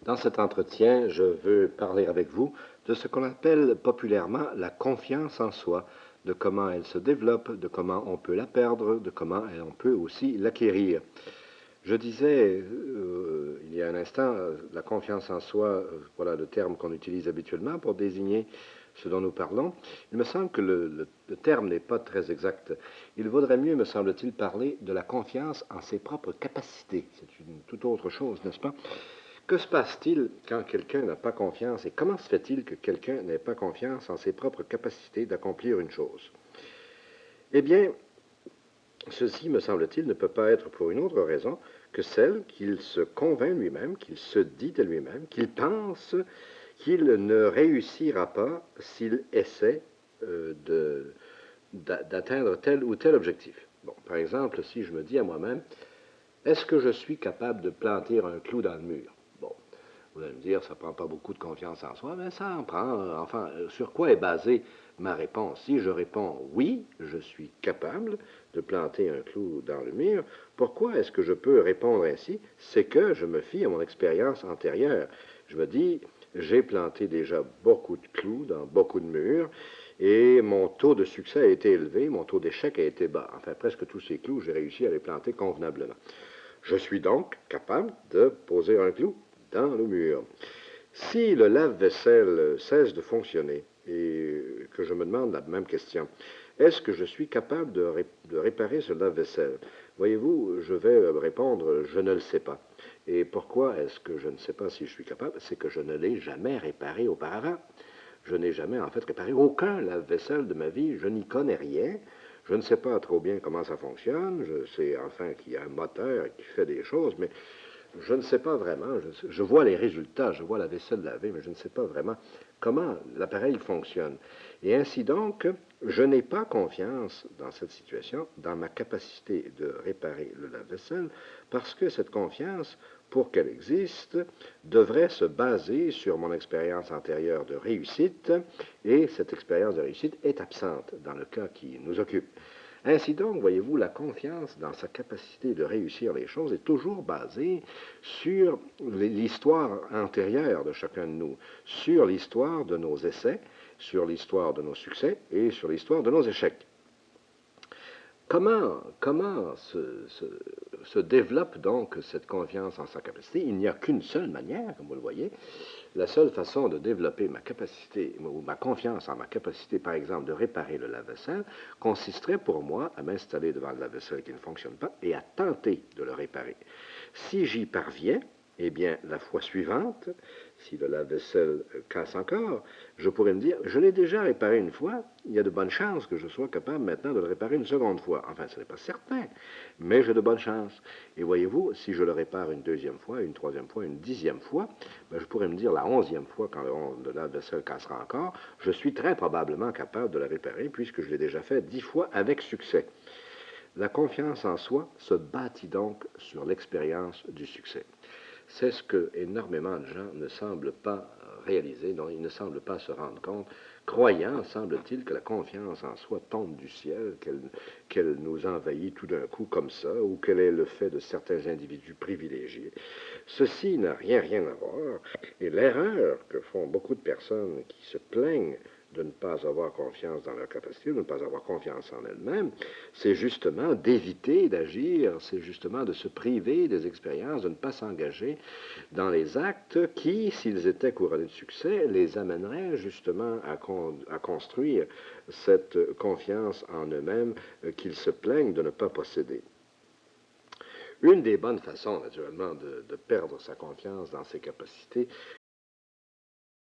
Dans cet entretien, je veux parler avec vous de ce qu'on appelle populairement la confiance en soi, de comment elle se développe, de comment on peut la perdre, de comment on peut aussi l'acquérir. Je disais il y a un instant, la confiance en soi, voilà le terme qu'on utilise habituellement pour désigner ce dont nous parlons. Il me semble que le terme n'est pas très exact. Il vaudrait mieux, me semble-t-il, parler de la confiance en ses propres capacités. C'est une toute autre chose, n'est-ce pas? Que se passe-t-il quand quelqu'un n'a pas confiance et comment se fait-il que quelqu'un n'ait pas confiance en ses propres capacités d'accomplir une chose? Eh bien, ceci, me semble-t-il, ne peut pas être pour une autre raison que celle qu'il se convainc lui-même, qu'il se dit à lui-même, qu'il pense qu'il ne réussira pas s'il essaie d'atteindre tel ou tel objectif. Bon, par exemple, si je me dis à moi-même, est-ce que je suis capable de planter un clou dans le mur? Bon, vous allez me dire, ça ne prend pas beaucoup de confiance en soi, mais ça en prend. Enfin, sur quoi est basée ma réponse? Si je réponds oui, je suis capable de planter un clou dans le mur, pourquoi est-ce que je peux répondre ainsi? C'est que je me fie à mon expérience antérieure. Je me dis, j'ai planté déjà beaucoup de clous dans beaucoup de murs et mon taux de succès a été élevé, mon taux d'échec a été bas. Enfin, presque tous ces clous, j'ai réussi à les planter convenablement. Je suis donc capable de poser un clou dans le mur. Si le lave-vaisselle cesse de fonctionner et que je me demande la même question, est-ce que je suis capable de réparer ce lave-vaisselle? Voyez-vous, je vais répondre, je ne le sais pas. Et pourquoi est-ce que je ne sais pas si je suis capable? C'est que je ne l'ai jamais réparé auparavant. Je n'ai jamais en fait réparé aucun lave-vaisselle de ma vie. Je n'y connais rien. Je ne sais pas trop bien comment ça fonctionne. Je sais enfin qu'il y a un moteur qui fait des choses, mais je ne sais pas vraiment. Je vois les résultats, je vois la vaisselle lavée, mais je ne sais pas vraiment comment l'appareil fonctionne. Et ainsi donc, je n'ai pas confiance dans cette situation, dans ma capacité de réparer le lave-vaisselle, parce que cette confiance, pour qu'elle existe, devrait se baser sur mon expérience antérieure de réussite, et cette expérience de réussite est absente dans le cas qui nous occupe. Ainsi donc, voyez-vous, la confiance dans sa capacité de réussir les choses est toujours basée sur l'histoire antérieure de chacun de nous, sur l'histoire de nos essais, sur l'histoire de nos succès et sur l'histoire de nos échecs. Comment se développe donc cette confiance en sa capacité? Il n'y a qu'une seule manière, comme vous le voyez. La seule façon de développer ma capacité ou ma confiance en ma capacité, par exemple, de réparer le lave-vaisselle, consisterait pour moi à m'installer devant le lave-vaisselle qui ne fonctionne pas et à tenter de le réparer. Si j'y parviens, eh bien, la fois suivante, si le lave-vaisselle casse encore, je pourrais me dire, je l'ai déjà réparé une fois, il y a de bonnes chances que je sois capable maintenant de le réparer une seconde fois. Enfin, ce n'est pas certain, mais j'ai de bonnes chances. Et voyez-vous, si je le répare une deuxième fois, une troisième fois, une dixième fois, ben, je pourrais me dire la 11e fois, quand le lave-vaisselle cassera encore, je suis très probablement capable de le réparer puisque je l'ai déjà fait 10 fois avec succès. La confiance en soi se bâtit donc sur l'expérience du succès. C'est ce que énormément de gens ne semblent pas réaliser, dont ils ne semblent pas se rendre compte, croyant, semble-t-il, que la confiance en soi tombe du ciel, qu'elle nous envahit tout d'un coup comme ça, ou qu'elle est le fait de certains individus privilégiés. Ceci n'a rien à voir, et l'erreur que font beaucoup de personnes qui se plaignent de ne pas avoir confiance dans leur capacité, de ne pas avoir confiance en elles-mêmes, c'est justement d'éviter d'agir, c'est justement de se priver des expériences, de ne pas s'engager dans les actes qui, s'ils étaient couronnés de succès, les amèneraient justement à construire cette confiance en eux-mêmes qu'ils se plaignent de ne pas posséder. Une des bonnes façons, naturellement, de perdre sa confiance dans ses capacités